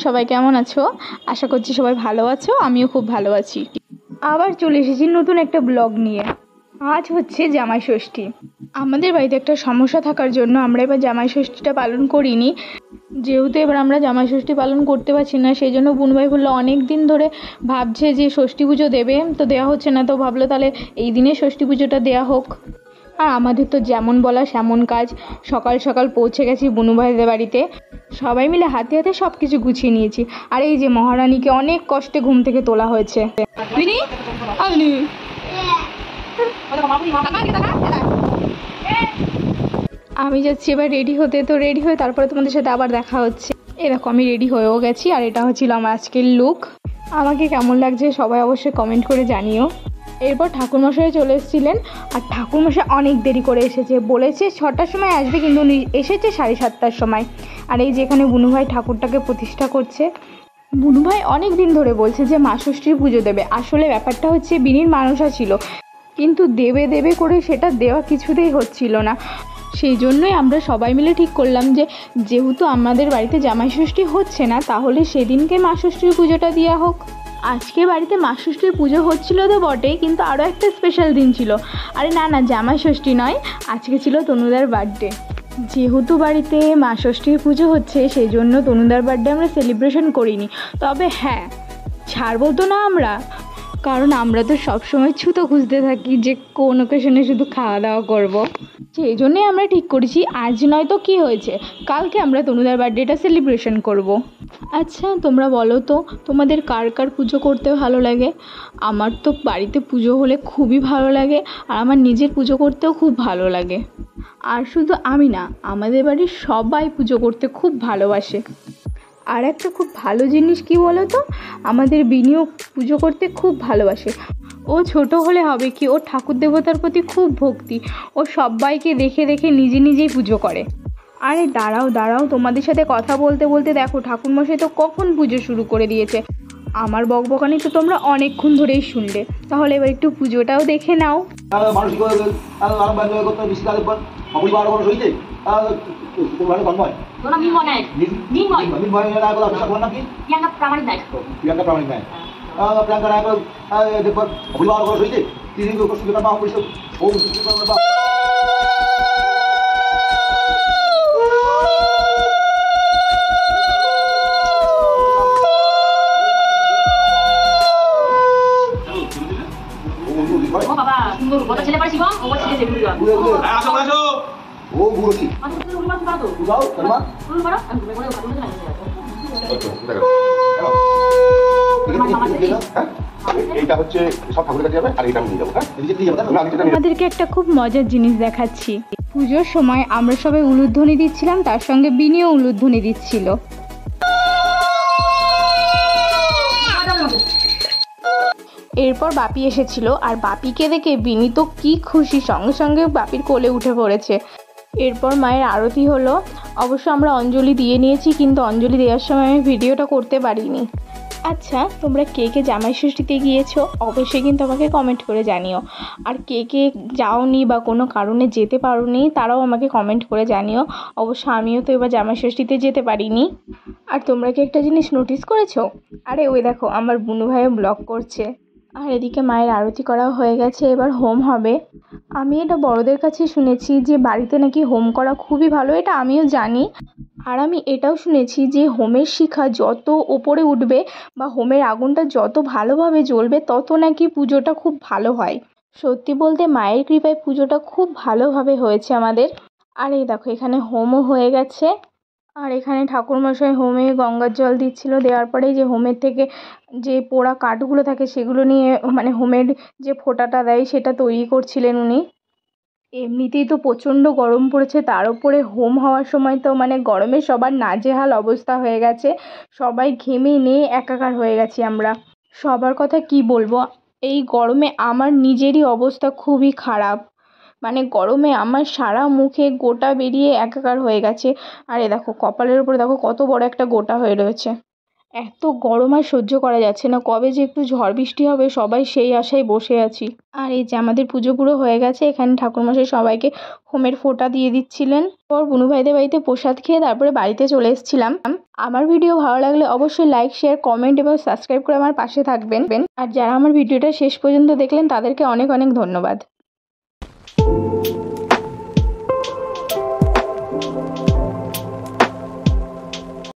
সবাই কেমন আছো? আশা করছি সবাই ভালো আছো, আমিও খুব ভালো আছি। আবার চলে এসেছি নতুন একটা ব্লগ নিয়ে। আজ হচ্ছে জামাই ষষ্ঠী। আমাদের বাড়িতে একটা সমস্যা থাকার জন্য আমরা এবার জামাই ষষ্ঠীটা পালন করিনি। যেহেতু এবার আমরা জামাই ষষ্ঠী পালন করতে পারছি না, সেই জন্য বুনভাই বললো অনেক দিন ধরে ভাবছে যে ষষ্ঠী পুজো দেবে, তো দেওয়া হচ্ছে না, তো ভাবলো তাহলে এই দিনে ষষ্ঠী পুজোটা দেওয়া হোক। আর আমাদের তো যেমন বলা সেমন কাজ, সকাল সকাল পৌঁছে গেছি বুনু ভাইদের বাড়িতে। সবাই মিলে হাতে হাতে সব কিছু গুছিয়ে নিয়েছি। আর এই যে মহারানীকে অনেক কষ্টে ঘুম থেকে তোলা হয়েছে। আমি যাচ্ছি এবার রেডি হতে, তো রেডি হয়ে তারপরে তোমাদের সাথে আবার দেখা হচ্ছে। এরকম আমি রেডি হয়েও গেছি, আর এটা হচ্ছিল আমার আজকের লুক। আমাকে কেমন লাগছে সবাই অবশ্যই কমেন্ট করে জানিও। এরপর ঠাকুরমশাই চলে এসেছিলেন, আর ঠাকুরমশাই অনেক দেরি করে এসেছে। বলেছে 6টার সময় আসবে, কিন্তু উনি এসেছে 7:30টার সময়। আর এই যে এখানে বুনুভাই ঠাকুরটাকে প্রতিষ্ঠা করছে। বুনুভাই অনেক দিন ধরে বলছে যে মা ষষ্ঠীর পুজো দেবে। আসলে ব্যাপারটা হচ্ছে বিনির মানসা ছিল, কিন্তু দেবে দেবে করে সেটা দেওয়া কিছুতেই হচ্ছিল না। সেই জন্যই আমরা সবাই মিলে ঠিক করলাম যে যেহেতু আমাদের বাড়িতে জামাই ষষ্ঠী হচ্ছে না, তাহলে সেদিনকে মা ষষ্ঠীর পুজোটা দেওয়া হোক। আজকে বাড়িতে মা ষষ্ঠীর পুজো হচ্ছিল তো বটে, কিন্তু আরও একটা স্পেশাল দিন ছিল। আরে না না, জামাই ষষ্ঠী নয়, আজকে ছিল তনুদার বার্থডে। যেহেতু বাড়িতে মা ষষ্ঠীর পুজো হচ্ছে, সেই জন্য তনুদার বার্থডে আমরা সেলিব্রেশন করিনি। তবে হ্যাঁ, ছাড়বো তো না আমরা, কারণ আমরা তো সবসময় ছুতো খুঁজতে থাকি যে কোন ওকেশনে শুধু খাওয়া দাওয়া করবো। সেই জন্যই আমরা ঠিক করেছি আজ নয় তো কী হয়েছে, কালকে আমরা তনুদার বার্থডেটা সেলিব্রেশন করব। আচ্ছা তোমরা বলো তো, তোমাদের কার কার পুজো করতে ভালো লাগে? আমার তো বাড়িতে পুজো হলে খুবই ভালো লাগে, আর আমার নিজের পুজো করতেও খুব ভালো লাগে। আর শুধু আমি না, আমাদের বাড়ির সবাই পুজো করতে খুব ভালোবাসে। আর একটা খুব ভালো জিনিস কি বলো তো, আমাদের বিনিও পুজো করতে খুব ভালোবাসে। ও ছোট হলে হবে কি, ও ঠাকুর দেবতার প্রতি খুব ভক্তি। ও সবাইকে দেখে দেখে নিজে নিজেই পুজো করে। আরে দাঁড়াও দাঁড়াও, তোমাদের সাথে কথা বলতে বলতে দেখো ঠাকুরমশাই তো কখন পুজো শুরু করে দিয়েছে। আমার বকবকানি তো তোমরা অনেকক্ষণ ধরেই শুনলে, তাহলে এবার একটু পুজোটাও দেখে নাও। আমাদেরকে একটা খুব মজার জিনিস দেখাচ্ছি। পুজোর সময় আমরা সবাই উলুধ্বনি দিচ্ছিলাম, তার সঙ্গে বিনিও উলুধ্বনি দিচ্ছিল। এরপর বাপি এসেছিল, আর বাপিকে দেখে বিনি তো কি খুশি, সঙ্গে সঙ্গে বাপির কোলে উঠে পড়েছে। এরপর মায়ের আরতি হলো। অবশ্য আমরা অঞ্জলি দিয়ে নিয়েছি, কিন্তু অঞ্জলি দেওয়ার সময় আমি ভিডিওটা করতে পারিনি। আচ্ছা তোমরা কে কে জামাই ষষ্ঠীতে গিয়েছো অবশ্যই কিন্তু আমাকে কমেন্ট করে জানিও। আর কে কে যাওনি বা কোনো কারণে যেতে পারোনি, তারাও আমাকে কমেন্ট করে জানিও। অবশ্য আমিও তো এবার জামাই ষষ্ঠীতে যেতে পারিনি। আর তোমরা কি একটা জিনিস নোটিস করেছো? আরে ওই দেখো, আমার বুনু ভাইও ব্লগ করছে। আর এদিকে মায়ের আরতি করাও হয়ে গেছে, এবার হোম হবে। আমি এটা বড়দের কাছে শুনেছি যে বাড়িতে নাকি হোম করা খুবই ভালো, এটা আমিও জানি। আর আমি এটাও শুনেছি যে হোমের শিখা যত ওপরে উঠবে বা হোমের আগুনটা যত ভালোভাবে জ্বলবে, তত নাকি পুজোটা খুব ভালো হয়। সত্যি বলতে মায়ের কৃপায় পুজোটা খুব ভালোভাবে হয়েছে আমাদের। আর এই দেখো এখানে হোমও হয়ে গেছে। আর এখানে ঠাকুরমশাই হোমে গঙ্গার জল দিচ্ছিল, দেওয়ার পরে যে হোমের থেকে যে পোড়া কাঠগুলো থাকে সেগুলো নিয়ে মানে হোমের যে ফোঁটাটা দেয় সেটা তৈরি করছিলেন উনি। এমনিতেই তো প্রচণ্ড গরম পড়েছে, তার উপরে হোম হওয়ার সময় তো মানে গরমে সবার নাজেহাল অবস্থা হয়ে গেছে। সবাই ঘেমে নিয়ে একাকার হয়ে গেছি আমরা। সবার কথা কি বলবো, এই গরমে আমার নিজেরই অবস্থা খুবই খারাপ। মানে গরমে আমার সারা মুখে গোটা বেরিয়ে একাকার হয়ে গেছে। আর এ দেখো কপালের উপরে দেখো কত বড় একটা গোটা হয়ে রয়েছে। এত গরম আর সহ্য করা যাচ্ছে না, কবে যে একটু ঝড় বৃষ্টি হবে সবাই সেই আশায় বসে আছি। আর এই যে আমাদের পুজো পুরো হয়ে গেছে, এখানে ঠাকুরমশাই সবাইকে হোমের ফোঁটা দিয়ে দিচ্ছিলেন। পর বুনু ভাইদের বাড়িতে প্রসাদ খেয়ে তারপরে বাড়িতে চলে এসেছিলাম। আমার ভিডিও ভালো লাগলে অবশ্যই লাইক, শেয়ার, কমেন্ট এবং সাবস্ক্রাইব করে আমার পাশে থাকবেন। আর যারা আমার ভিডিওটা শেষ পর্যন্ত দেখলেন তাদেরকে অনেক অনেক ধন্যবাদ।